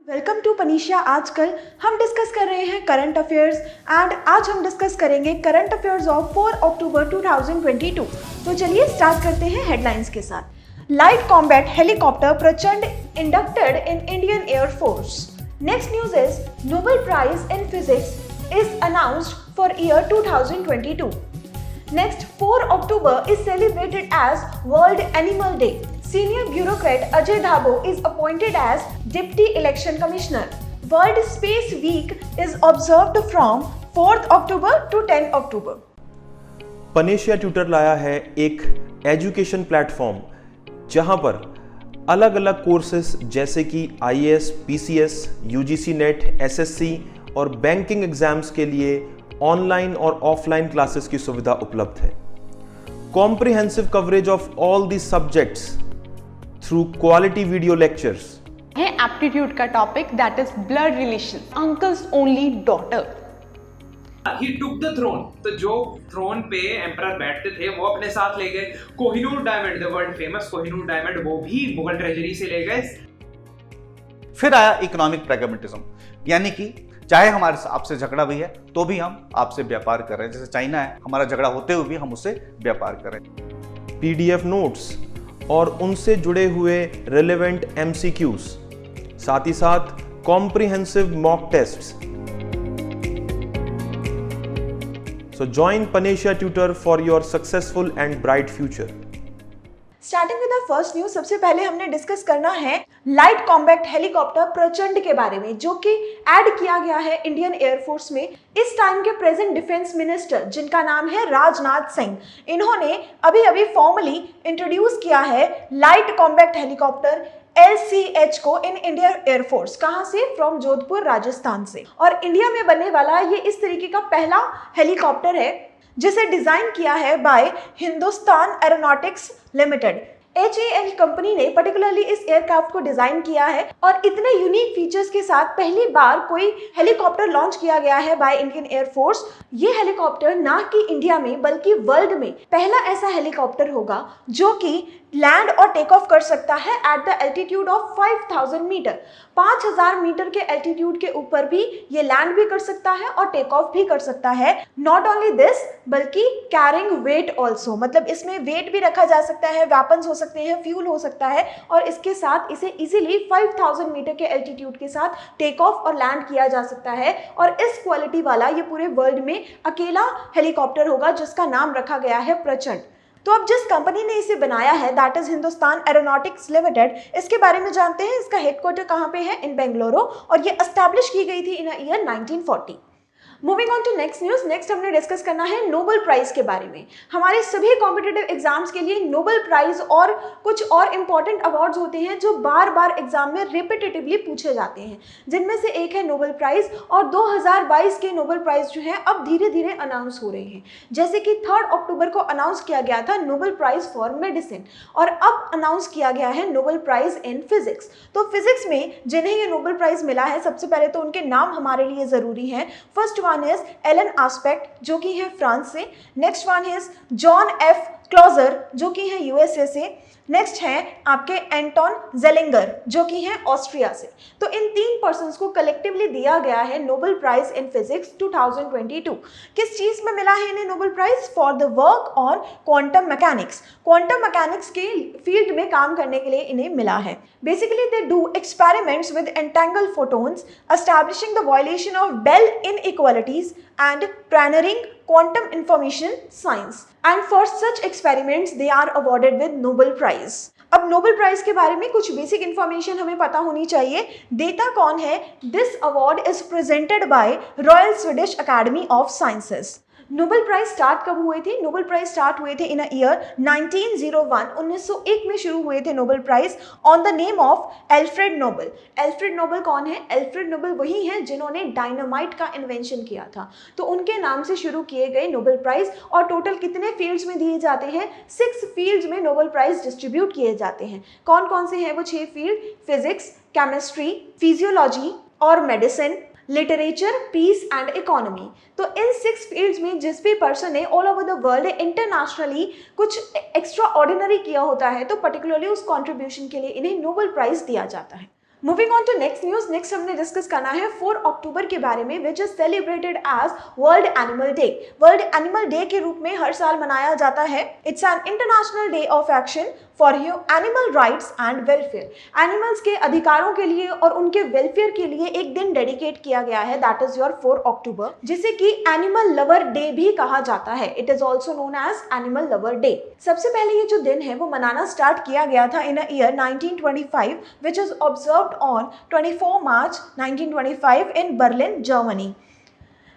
Welcome to Panacea. आजकल हम discuss कर रहे हैं करंट अफेयर्स एंड आज हम डिस्कस करेंगे करंट अफेयर्स ऑफ 4 अक्टूबर 2022। तो चलिए स्टार्ट करते हैं हेडलाइंस के साथ। Light combat helicopter Prachand inducted in Indian air force. Next news is Nobel prize in physics is announced for year 2022। Next, 4 October is celebrated as World Animal Day. Senior bureaucrat Ajay Dhabo is appointed as Deputy Election Commissioner. World Space Week is observed from 4th October to 10 October. Panacea tutor लाया है एक education platform जहां पर अलग अलग courses जैसे कि IAS, PCS, UGC net, SSC और बैंकिंग एग्जाम्स के लिए ऑनलाइन और ऑफलाइन क्लासेस की सुविधा उपलब्ध है। Comprehensive coverage of all the subjects through quality video lectures है। एप्टीट्यूड का topic that is blood relation, uncle's only daughter. He took the throne. तो जो थ्रोन पे एम्परर बैठते थे वो अपने साथ ले गए। Kohinoor diamond, the world famous Kohinoor diamond, वो भी मुगल ट्रेजरी से ले गए। फिर आया इकोनॉमिक प्रैग्मेटिज्म, यानी कि चाहे हमारे आपसे झगड़ा भी है तो भी हम आपसे व्यापार कर रहे हैं। जैसे चाइना है, हमारा झगड़ा होते हुए भी हम उससे व्यापार कर रहे हैं। PDF नोट्स और उनसे जुड़े हुए रिलेवेंट MCQs, साथ ही साथ comprehensive mock tests. So join Panesia Tutor for your successful and bright future. Starting with the first news, सबसे पहले हमने डिस्कस करना है लाइट कॉम्बैट हेलीकॉप्टर प्रचंड के बारे में, जो कि ऐड किया गया है इंडियन एयरफोर्स में। इस टाइम के प्रेजेंट डिफेंस मिनिस्टर जिनका नाम है राजनाथ सिंह, इन्होंने अभी अभी फॉर्मली इंट्रोड्यूस किया है लाइट कॉम्बैट हेलीकॉप्टर LCH को इन इंडियन एयरफोर्स। कहां से? फ्रॉम जोधपुर, राजस्थान से। और इंडिया में बनने वाला ये इस तरीके का पहला हेलीकॉप्टर है जिसे डिजाइन किया है by Hindustan Aeronautics Limited. HAL company ने पर्टिकुलरली इस एयरक्राफ्ट को डिजाइन किया है और इतने यूनिक फीचर्स के साथ पहली बार कोई हेलीकॉप्टर लॉन्च किया गया है बाय इंडियन एयरफोर्स। ये हेलीकॉप्टर ना कि इंडिया में बल्कि वर्ल्ड में पहला ऐसा हेलीकॉप्टर होगा जो कि लैंड और टेक ऑफ कर सकता है at the altitude of 5000 metre. 5000 metre के एल्टीट्यूड के ऊपर भी ये लैंड भी कर सकता है और टेक ऑफ भी कर सकता है। नॉट ओनली दिस, बल्कि कैरिंग वेट ऑल्सो, मतलब इसमें वेट भी रखा जा सकता है, वेपन्स हो सकते हैं, फ्यूल हो सकता है और इसके साथ इसे इजीली 5000 मीटर के एल्टीट्यूड के साथ टेक ऑफ और लैंड किया जा सकता है। और इस क्वालिटी वाला ये पूरे वर्ल्ड में अकेला हेलीकॉप्टर होगा जिसका नाम रखा गया है प्रचंड। तो अब जिस कंपनी ने इसे बनाया है that is Hindustan Aeronautics limited, इसके बारे में जानते हैं। इसका हेडक्वार्टर कहाँ पे है? इन बेंगलुरु, और ये एस्टैब्लिश की गई थी in year 1940। Moving on to next news. Next हमने डिस्कस करना है नोबेल प्राइज के बारे में। हमारे सभी कॉम्पिटिटिव एग्जाम्स के लिए नोबेल प्राइज और कुछ और इंपॉर्टेंट अवार्ड्स होते हैं जो बार बार एग्जाम में रिपीटेटिवली पूछे जाते हैं, जिनमें से एक है नोबेल प्राइज। और 2022 के नोबेल प्राइज जो है अब धीरे धीरे अनाउंस हो रहे हैं। जैसे कि 3 अक्टूबर को अनाउंस किया गया था नोबेल प्राइज फॉर मेडिसिन, और अब अनाउंस किया गया है नोबेल प्राइज इन फिजिक्स। तो फिजिक्स में जिन्हें ये नोबेल प्राइज मिला है, सबसे पहले तो उनके नाम हमारे लिए जरूरी हैं। First one is Alain Aspect जो कि है फ्रांस से। Next one is John F Clauser जो कि है USA से। नेक्स्ट है आपके एंटोन जेलिंगर जो कि हैं ऑस्ट्रिया से। तो इन 3 पर्सन्स को कलेक्टिवली दिया गया है नोबेल प्राइज इन फिजिक्स 2022। किस चीज में मिला है इन्हें Nobel prize? For the work on quantum mechanics. Quantum mechanics के फील्ड में काम करने के लिए इन्हें मिला है। Basically they do experiments with entangle photons establishing the violation of Bell inequalities and pioneering quantum information science, and for such experiments they are awarded with Nobel Prize। अब नोबेल प्राइज के बारे में कुछ बेसिक इंफॉर्मेशन हमें पता होनी चाहिए। देता कौन है? This award is presented by Royal Swedish Academy of Sciences. Nobel prize start कब हुए थे? नोबेल प्राइज स्टार्ट हुए थे इन ईयर 1901, 1901 में शुरू हुए थे Nobel prize on the name of Alfred Nobel. Alfred Nobel कौन है? एल्फ्रेड नोबेल वही है जिन्होंने डायनामाइट का इन्वेंशन किया था। तो उनके नाम से शुरू किए गए नोबेल प्राइज। और टोटल कितने फील्ड्स में दिए जाते हैं? 6 फील्ड्स में नोबेल प्राइज डिस्ट्रीब्यूट किए जाते हैं। कौन कौन से हैं वो 6 फील्ड? फिजिक्स, केमिस्ट्री, फिजियोलॉजी और medicine, literature, peace and economy. तो इन 6 फील्ड्स में जिस भी पर्सन ने all over the world internationally कुछ एक्स्ट्रा ऑर्डिनरी किया होता है तो पर्टिकुलरली उस कॉन्ट्रीब्यूशन के लिए इन्हें नोबेल प्राइज दिया जाता है। Moving on to next news, next हमने डिस्कस करना है 4 अक्टूबर के बारे में, which is celebrated as world animal day. World animal day के रूप में हर साल मनाया जाता है। It's an international day of action for animal rights and welfare. Animals के अधिकारों के लिए और उनके वेलफेयर के लिए एक दिन डेडिकेट किया गया है, दैट इज योर 4 अक्टूबर, जिसे कि एनिमल लवर डे भी कहा जाता है। It is also known as animal lover day. सबसे पहले ये जो दिन है वो मनाना स्टार्ट किया गया था in year 1925, which is observed on 24 March 1925 in Berlin, Germany.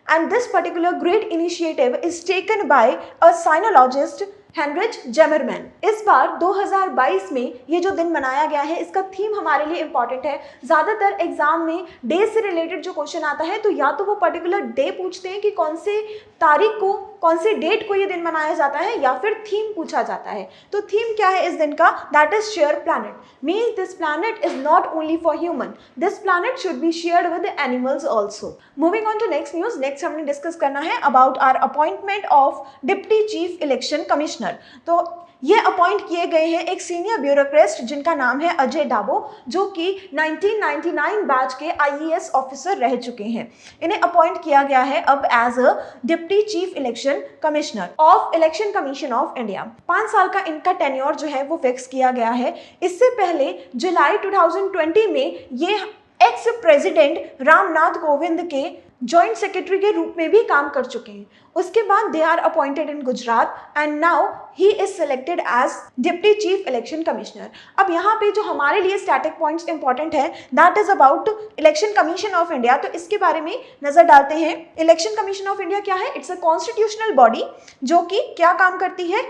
And this particular great initiative is taken by a cynologist Heinrich Zimmermann. इस बार 2022 में ये जो दिन मनाया गया है, इसका थीम हमारे लिए इंपॉर्टेंट है। ज़्यादातर एग्जाम में डे से रिलेटेड जो क्वेश्चन आता है तो या तो वो पर्टिकुलर डे पूछते हैं कि कौन से तारीख को, कौन से डेट को ये दिन मनाया जाता है, या फिर थीम पूछा जाता है। तो थीम क्या है इस दिन का? That is share planet. Means this planet is not only for human, this planet should be shared with animals also. Moving on to next news, next हमने डिस्कस करना है about our appointment of deputy chief election commissioner. तो ये appoint किए गए हैं एक senior bureaucrat जिनका नाम है अजय डाबो, जो कि 1999 बैच के IAS ऑफिसर रह चुके हैं। इन्हें अपॉइंट किया गया है अब as a deputy chief election commissioner of election commission of India. 5 साल का इनका टेन्योर जो है वो फिक्स किया गया है। इससे पहले जुलाई 2020 में ये एक्स प्रेसिडेंट रामनाथ कोविंद के जॉइंट सेक्रेटरी के रूप में भी काम कर चुके हैं। उसके बाद they are appointed in Gujarat and now he is selected as deputy chief election commissioner. अब यहाँ पे जो हमारे लिए स्टैटिक पॉइंट्स इंपॉर्टेंट है, that is about election commission of India. तो इसके बारे में नजर डालते हैं। इलेक्शन कमीशन ऑफ इंडिया क्या है? इट्स अ कॉन्स्टिट्यूशनल बॉडी जो कि क्या काम करती है?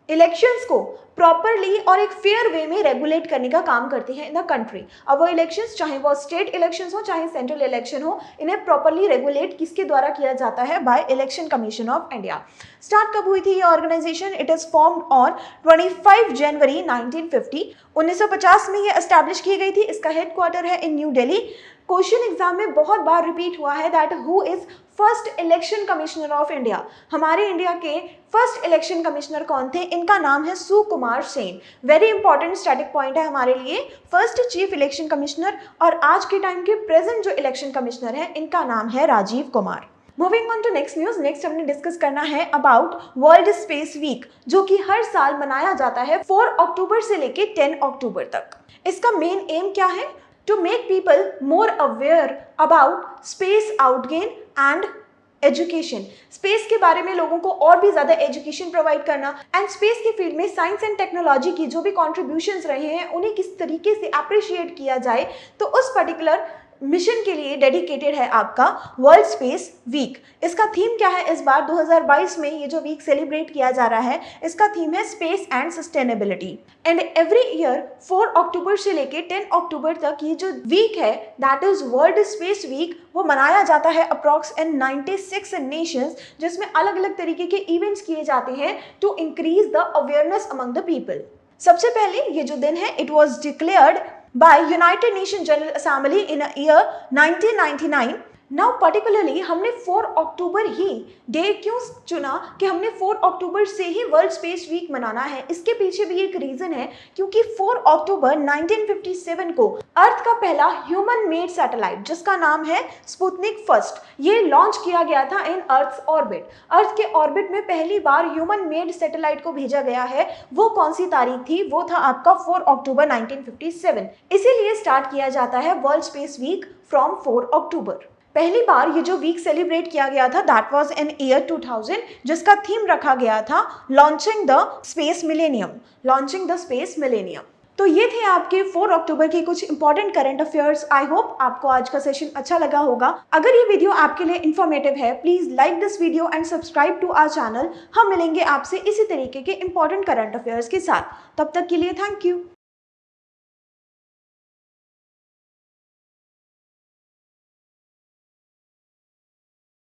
इलेक्शंस को प्रॉपरली और एक फेयर वे में रेगुलेट करने का काम करती है इन द कंट्री। अब वो इलेक्शंस, चाहे वो स्टेट इलेक्शंस हो चाहे सेंट्रल इलेक्शन हो, इन्हें प्रॉपरली रेगुलेट किसके द्वारा किया जाता है? By election commission of India. Start कब हुई थी ये organisation? It is formed on 25 जनवरी 1950। 1950 में ये एस्टैब्लिश की गई थी। इसका हेडक्वार्टर है in New Delhi. Question exam में बहुत बार रिपीट हुआ है that who is first election commissioner of India. हमारे इंडिया के फर्स्ट इलेक्शन कमिश्नर कौन थे? इनका नाम है Sukumar Sen. Very important static point है हमारे लिए। फर्स्ट चीफ इलेक्शन कमिश्नर और आज के टाइम के प्रेजेंट जो इलेक्शन कमिश्नर है इनका नाम है Rajiv Kumar. Moving on to next news, next हमने डिस्कस करना है अबाउट वर्ल्ड स्पेस वीक, जो कि हर साल मनाया जाता है 4 अक्टूबर से लेके 10 अक्टूबर तक। इसका मेन एम क्या है? To make people more aware about space outgain and education. Space के बारे में लोगों को और भी ज़्यादा एजुकेशन प्रोवाइड करना एंड स्पेस के फील्ड में साइंस एंड टेक्नोलॉजी की जो भी कॉन्ट्रीब्यूशंस रहे हैं उन्हें किस तरीके से अप्रिशिएट किया जाए, तो उस पर्टिकुलर मिशन के लिए डेडिकेटेड है आपका वर्ल्ड स्पेस वीक। इसका थीम क्या है? इस बार 2022 में ये जो वीक सेलिब्रेट किया जा रहा है, इसका थीम है space and sustainability. And every year 4 अक्टूबर से लेके 10 अक्टूबर तक ये जो वीक है that is world space week, वो मनाया जाता है अप्रॉक्स इन 96 नेशंस, जिसमें अलग अलग तरीके के इवेंट्स किए जाते हैं to increase the awareness among the people. सबसे पहले ये जो दिन है it was declared by United Nations General Assembly in a year 1999। Now particularly हमने 4 अक्टूबर ही डे क्यों चुना कि हमने 4 अक्टूबर से ही वर्ल्ड स्पेस वीक मनाना है? इसके पीछे भी एक रीजन है, क्योंकि 4 अक्टूबर 1957 को अर्थ का पहला ह्यूमन मेड सैटेलाइट जिसका नाम है स्पुतनिक फर्स्ट, ये लॉन्च किया गया था इन अर्थ ऑर्बिट। अर्थ के ऑर्बिट में पहली बार ह्यूमन मेड सैटेलाइट को भेजा गया है। वो कौन सी तारीख थी? वो था आपका 4 अक्टूबर 1957। इसीलिए स्टार्ट किया जाता है वर्ल्ड स्पेस वीक फ्रॉम 4 अक्टूबर। पहली बार ये जो वीक सेलिब्रेट किया गया था दैट वाज इन ईयर 2000, जिसका थीम रखा गया था launching the space millennium, launching the space millennium. तो ये थे आपके 4 अक्टूबर के कुछ important current affairs. I hope आपको आज का सेशन अच्छा लगा होगा। अगर ये वीडियो आपके लिए इन्फॉर्मेटिव है, please like this video and subscribe to our channel. हम मिलेंगे आपसे इसी तरीके के इंपॉर्टेंट करंट अफेयर्स के साथ। तब तक के लिए थैंक यू।